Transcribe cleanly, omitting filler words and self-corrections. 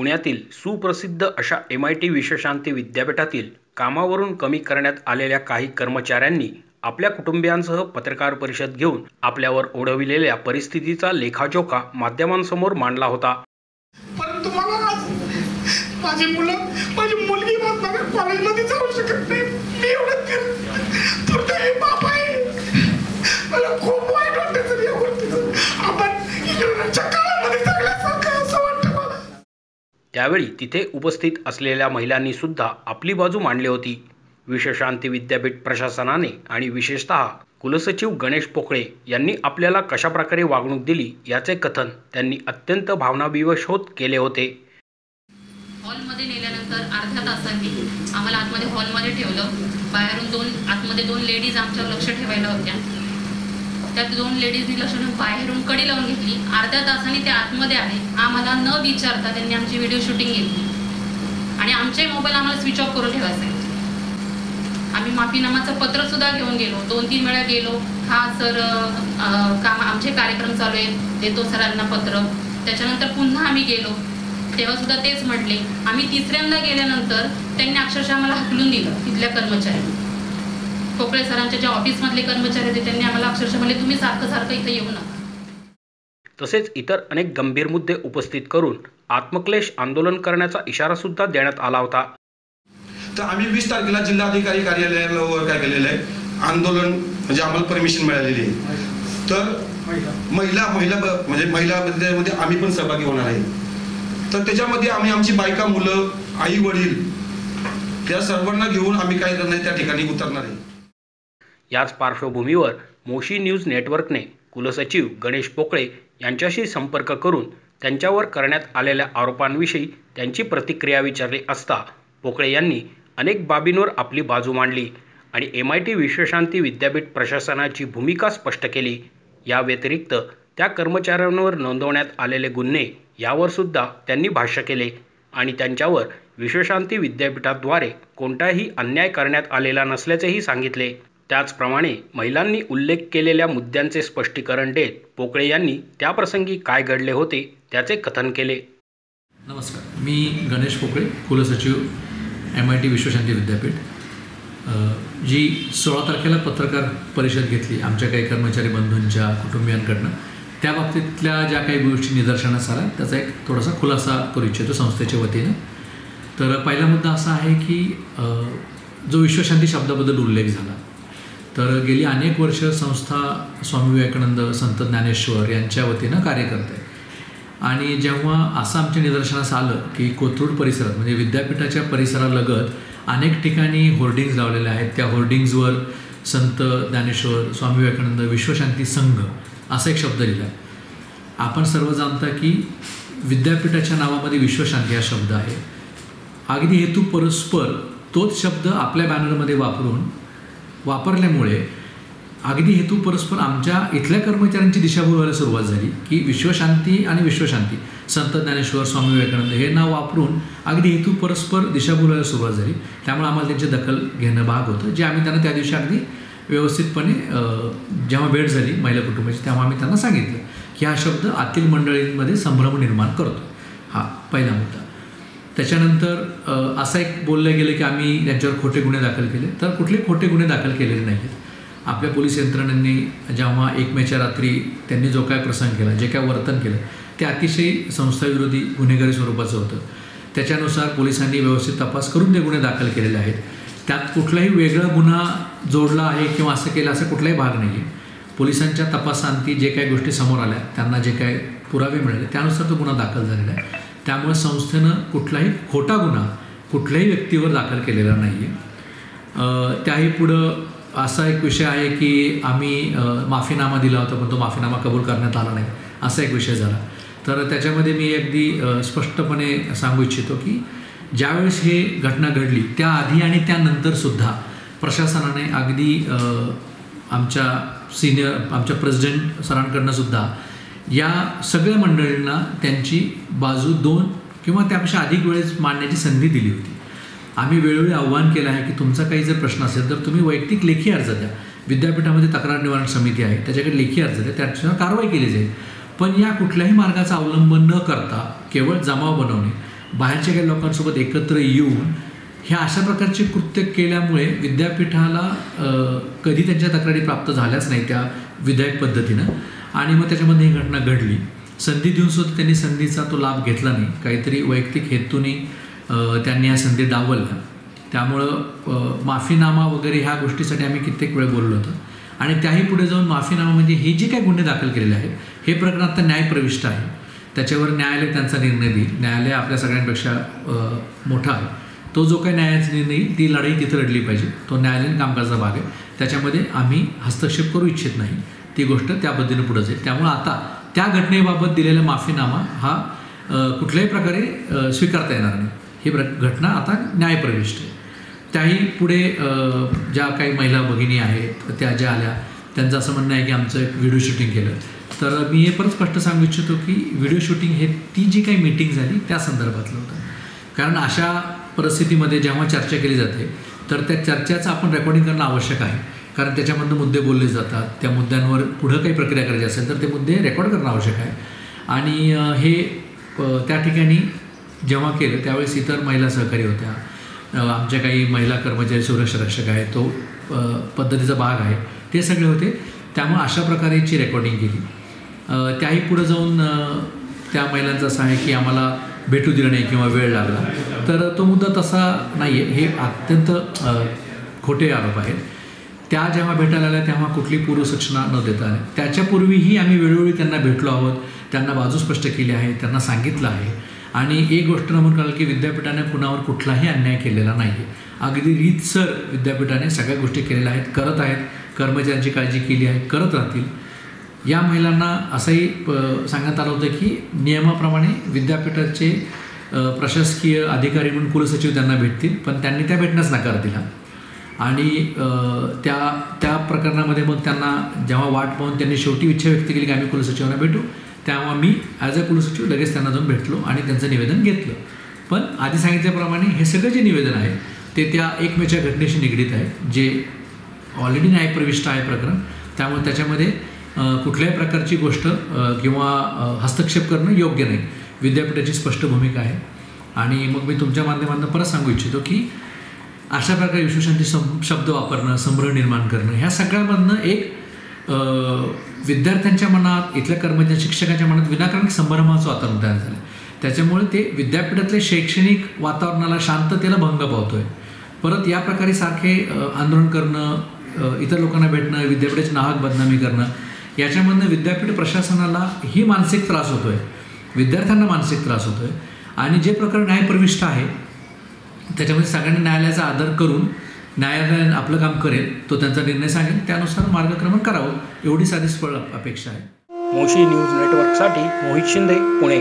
पुण्यातील सुप्रसिद्ध अशा MIT विश्वशांती विद्यापीठातील कामावरून कमी करण्यात आलेल्या काही कर्मचाऱ्यांनी आपल्या कुटुंबियांसह पत्रकार परिषद घेऊन आपल्यावर ओढविलेल्या परिस्थितीचा लेखाजोखा माध्यमांसमोर मांडला होता. परंतु मला माझी मुलगी माझ्या कॉलेजमध्ये जाऊ शकत नाही. मी एवढं दुर्दैवी बाप आहे. मला खूप वाईट वाटतं तरी या गोष्टीचं. आपण इंग्रजांच्या काळामध्ये जगल्यासारखं असं वाटतं मला. त्यावेळी तिथे उपस्थित असलेल्या महिलांनी सुद्धा आपली बाजू मांडली होती. विश्वशांती विद्यापीठ प्रशासनाने आणि विशेषतः कुलसचिव गणेश पोकळे यांनी आपल्याला कशाप्रकारे वागणूक दिली याचे कथन त्यांनी अत्यंत भावनाविवश होत केले होते. हॉलमध्ये नेल्यानंतर अर्ध्या तासांनी आम्हाला आतमध्ये हॉलमध्ये ठेवलं. बाहेरून आतमध्ये दोन लेडीज आमच्यावर लक्ष ठेवायला होत्या. त्या दोन लेडीजनी लक्ष ठेवून बाहेरून कडी लावून घेतली. अर्ध्या तासांनी ते आतमध्ये आले. आम्हाला न विचारता त्यांनी आमची व्हिडिओ शूटिंग घेतली आणि आमचे मोबाईल आम्हाला स्विच ऑफ करून ठेवायचे. आम्ही माफीनामाचं पत्र सुद्धा घेऊन गेलो. 2-3 वेळा गेलो. हा सर आमचे कार्यक्रम चालू आहेत, देतो सरांना पत्र. त्याच्यानंतर पुन्हा आम्ही गेलो, तेव्हा सुद्धा तेच म्हटले. आम्ही तिसऱ्यांदा गेल्यानंतर त्यांनी अक्षरशः आम्हाला हकलून दिलं. तिथल्या कर्मचाऱ्यांनी, पोकळे सरांच्या ज्या ऑफिसमधले कर्मचारी होते त्यांनी आम्हाला अक्षरशः म्हणले तुम्ही सारखं इथं येऊ नका. तसेच इतर अनेक गंभीर मुद्दे उपस्थित करून आत्मक्लेश आंदोलन करण्याचा इशारा सुद्धा देण्यात आला होता. तर आम्ही 20 तारखेला जिल्हाधिकारी कार्यालयावर काय केलेलं आहे, आंदोलन म्हणजे आम्हाला परमिशन मिळालेली आहे. तर महिला मध्ये आम्ही पण सहभागी होणार आहे. तर त्याच्यामध्ये आम्ही आमची बायका, मुलं, आई वडील त्या सर्वांना घेऊन आम्ही काय करणार त्या ठिकाणी उतरणार आहे. याच पार्श्वभूमीवर मोशी न्यूज नेटवर्कने कुलसचिव गणेश पोकळे यांच्याशी संपर्क करून त्यांच्यावर करण्यात आलेल्या आरोपांविषयी त्यांची प्रतिक्रिया विचारली असता पोकळे यांनी अनेक बाबींवर आपली बाजू मांडली आणि MIT विश्वशांती विद्यापीठ प्रशासनाची भूमिका स्पष्ट केली. या व्यतिरिक्त त्या कर्मचाऱ्यांवर नोंदवण्यात आलेले गुन्हे यावर सुद्धा त्यांनी भाष्य केले आणि त्यांच्यावर विश्वशांती विद्यापीठाद्वारे कोणताही अन्याय करण्यात आलेला नसल्याचेही सांगितले. त्याचप्रमाणे महिलांनी उल्लेख केलेल्या मुद्द्यांचे स्पष्टीकरण देत पोकळे यांनी त्याप्रसंगी काय घडले होते त्याचे कथन केले. नमस्कार, मी गणेश पोकळे, कुलसचिव MIT विश्वशांती विद्यापीठ. जी 16 तारखेला पत्रकार परिषद घेतली आमच्या काही कर्मचारी बंधूंच्या कुटुंबियांकडनं, त्या बाबतीतल्या ज्या काही गोष्टी निदर्शनास आल्या त्याचा एक थोडासा खुलासा करू इच्छितो संस्थेच्या वतीनं. तर पहिला मुद्दा असा आहे की जो विश्वशांती शब्दाबद्दल उल्लेख झाला, तर गेली अनेक वर्ष संस्था स्वामी विवेकानंद, संत ज्ञानेश्वर यांच्या वतीनं कार्य करते. आणि जेव्हा असं आमच्या निदर्शनास आलं की कोथरूड परिसरात म्हणजे विद्यापीठाच्या परिसरालगत अनेक ठिकाणी होर्डिंग्ज लावलेल्या आहेत, त्या होर्डिंग्जवर संत ज्ञानेश्वर, स्वामी विवेकानंद, विश्वशांती संघ असा एक शब्द लिहिला. आपण सर्व जाणता की विद्यापीठाच्या नावामध्ये विश्वशांती हा शब्द आहे. अगदी हेतू परस्पर तोच शब्द आपल्या बॅनरमध्ये वापरल्यामुळे अगदी हेतू परस्पर आमच्या इथल्या कर्मचाऱ्यांची दिशाभूल व्हायला सुरुवात झाली की विश्वशांती आणि विश्वशांती, संत ज्ञानेश्वर, स्वामी विवेकानंद हे नाव वापरून अगदी हेतू परस्पर दिशाभूल व्हायला सुरुवात झाली. त्यामुळे आम्हाला त्यांची दखल घेणं भाग होतं, जे आम्ही त्यांना त्या दिवशी अगदी व्यवस्थितपणे जेव्हा भेट झाली महिला कुटुंबाची तेव्हा आम्ही त्यांना सांगितलं की हा शब्द आतील मंडळींमध्ये संभ्रम निर्माण करतो. हा पहिला मुद्दा. त्याच्यानंतर असं एक बोललं गेलं की आम्ही त्यांच्यावर खोटे गुन्हे दाखल केले, तर कुठले खोटे गुन्हे दाखल केलेले नाहीत. आपल्या पोलीस यंत्रणांनी जेव्हा 1 मेच्या रात्री त्यांनी जो काय प्रसंग केला, जे काय वर्तन केलं ते अतिशय संस्थाविरोधी गुन्हेगारी स्वरूपाचं होतं. त्याच्यानुसार पोलिसांनी व्यवस्थित तपास करून ते गुन्हे दाखल केलेले आहेत. त्यात कुठलाही वेगळा गुन्हा जोडला आहे किंवा असं केलं असं कुठलाही भाग नाही आहे. पोलिसांच्या तपासांती जे काही गोष्टी समोर आल्या, त्यांना जे काय पुरावे मिळाले त्यानुसार तो गुन्हा दाखल झालेला आहे. त्यामुळे संस्थेनं कुठलाही खोटा गुन्हा कुठल्याही व्यक्तीवर दाखल केलेला नाही आहे. त्याही पुढं असा एक विषय आहे की आम्ही माफीनामा दिला होता पण तो माफीनामा कबूल करण्यात आला नाही, असा एक विषय झाला. तर त्याच्यामध्ये मी अगदी स्पष्टपणे सांगू इच्छितो की ज्यावेळेस हे घटना घडली त्याआधी आणि त्यानंतरसुद्धा प्रशासनाने अगदी आमच्या प्रेसिडेंट सरांकडनंसुद्धा या सगळ्या मंडळींना त्यांची बाजू 2 किंवा त्यापेक्षा अधिक वेळेस मांडण्याची संधी दिली होती. आम्ही वेळोवेळी आव्हान केलं आहे की तुमचा काही जर प्रश्न असेल तर तुम्ही वैयक्तिक लेखी अर्ज द्या. विद्यापीठामध्ये तक्रार निवारण समिती आहे, त्याच्याकडे लेखी अर्ज द्या, त्याच्यावर कारवाई केली जाईल. पण या कुठल्याही मार्गाचा अवलंब न करता केवळ जमाव बनवणे बाहेरच्या काही लोकांसोबत एकत्र येऊन ह्या अशा प्रकारचे कृत्य केल्यामुळे विद्यापीठाला कधी त्यांच्या तक्रारी प्राप्त झाल्याच नाही त्या विधायक पद्धतीनं, आणि मग त्याच्यामध्ये ही घटना घडली. संधी देऊनसुद्धा त्यांनी संधीचा तो लाभ घेतला नाही. काहीतरी वैयक्तिक हेतूने त्यांनी या संधी डावलल्या. त्यामुळं माफीनामा वगैरे ह्या गोष्टीसाठी आम्ही कित्येक वेळ बोललो होतो, आणि त्याही पुढे जाऊन माफीनामा म्हणजे हे जे काही गुन्हे दाखल केलेले आहेत हे प्रकरण आता न्यायप्रविष्ट आहे. त्याच्यावर न्यायालय त्यांचा निर्णय देईल. न्यायालय आपल्या सगळ्यांपेक्षा मोठा आहे. तो जो काही न्यायाचा निर्णय येईल ती लढाई तिथं लढली पाहिजे. तो न्यायालयीन कामकाजाचा भाग आहे. त्याच्यामध्ये आम्ही हस्तक्षेप करू इच्छित नाही. ती गोष्ट त्या पद्धतीनं पुढे जाईल. त्यामुळं आता त्या घटनेबाबत दिलेला माफीनामा हा कुठल्याही प्रकारे स्वीकारता येणार नाही. ही घटना आता न्यायप्रविष्ट आहे. त्याही पुढे ज्या काही महिला भगिनी आहेत त्या ज्या आल्या, त्यांचं असं म्हणणं आहे की आमचं एक व्हिडिओ शूटिंग केलं. तर मी हे परत स्पष्ट सांगू इच्छितो की व्हिडिओ शूटिंग हे ती जी काही मीटिंग झाली त्या संदर्भातलं होतं. कारण अशा परिस्थितीमध्ये जेव्हा चर्चा केली जाते तर त्या चर्चेचं आपण रेकॉर्डिंग करणं आवश्यक आहे. कारण त्याच्यामधून मुद्दे बोलले जातात. त्या मुद्द्यांवर पुढं काही प्रक्रिया करायची असेल तर ते मुद्दे रेकॉर्ड करणं आवश्यक आहे. आणि हे त्या ठिकाणी जेव्हा केलं त्यावेळेस इतर महिला सहकारी होत्या, आमच्या काही महिला कर्मचारी सुरक्षा रक्षक आहे, तो पद्धतीचा भाग आहे, ते सगळे होते. त्यामुळे अशा प्रकारेची रेकॉर्डिंग केली. त्याही पुढे जाऊन त्या महिलांचं असं आहे की आम्हाला भेटू दिलं नाही किंवा वेळ लागला. तर तो मुद्दा तसा नाही आहे. हे अत्यंत खोटे आरोप आहेत. त्या जेव्हा भेटायला आल्या तेव्हा कुठली पूर्वसूचना न देता आल्या. त्याच्यापूर्वीही आम्ही वेळोवेळी त्यांना भेटलो आहोत, त्यांना बाजू स्पष्ट केली आहे, त्यांना सांगितलं आहे. आणि एक गोष्ट नमूद कराल की विद्यापीठाने कुणावर कुठलाही अन्याय केलेला नाही आहे. अगदी रीतसर विद्यापीठाने सगळ्या गोष्टी केलेल्या आहेत, करत आहेत. कर्मचाऱ्यांची काळजी केली आहे, करत राहतील. या महिलांना असंही सांगण्यात आलं होतं की नियमाप्रमाणे विद्यापीठाचे प्रशासकीय अधिकारी म्हणून कुलसचिव त्यांना भेटतील, पण त्यांनी त्या भेटण्यास नकार दिला. आणि त्या प्रकरणामध्ये मग त्यांना जेव्हा वाट पाहून त्यांनी शेवटी इच्छा व्यक्त केली की आम्ही कुलसचिवांना भेटू, तेव्हा मी ॲज अ कुलसचिव लगेच त्यांना जाऊन भेटलो आणि त्यांचं निवेदन घेतलं. पण आधी सांगितल्याप्रमाणे हे सगळं जे निवेदन आहे ते त्या 1 मेच्या घटनेशी निगडीत आहे, जे ऑलरेडी न्यायप्रविष्ट आहे प्रकरण. त्यामुळे त्याच्यामध्ये कुठल्याही प्रकारची गोष्ट किंवा हस्तक्षेप करणं योग्य नाही. विद्यापीठाची स्पष्ट भूमिका आहे. आणि मग मी तुमच्या माध्यमातून परत सांगू इच्छितो की अशा प्रकारे विश्वशांती शब्द वापरणं, संभ्रम निर्माण करणं, ह्या सगळ्यामधनं एक विद्यार्थ्यांच्या मनात, इथल्या कर्मचारी शिक्षकांच्या मनात विनाकारण संभ्रमाचं वातावरण तयार झालं. त्याच्यामुळे ते विद्यापीठातल्या शैक्षणिक वातावरणाला, शांततेला भंग पावतो आहे. परत या प्रकारे सारखे आंदोलन करणं, इतर लोकांना भेटणं, विद्यापीठाची नाहक बदनामी करणं, याच्यामधनं विद्यापीठ प्रशासनाला ही मानसिक त्रास होतो आहे, विद्यार्थ्यांना मानसिक त्रास होतो आहे. आणि जे प्रकरण न्यायप्रविष्ट आहे त्याच्यामध्ये सगळ्यांनी न्यायालयाचा आदर करून न्यायालयाने आपलं काम करेल, तो त्यांचा निर्णय सांगेल, त्यानुसार मार्गक्रमण करावं, एवढी साधी अपेक्षा आहे. मोशी न्यूज नेटवर्कसाठी मोहित शिंदे, पुणे.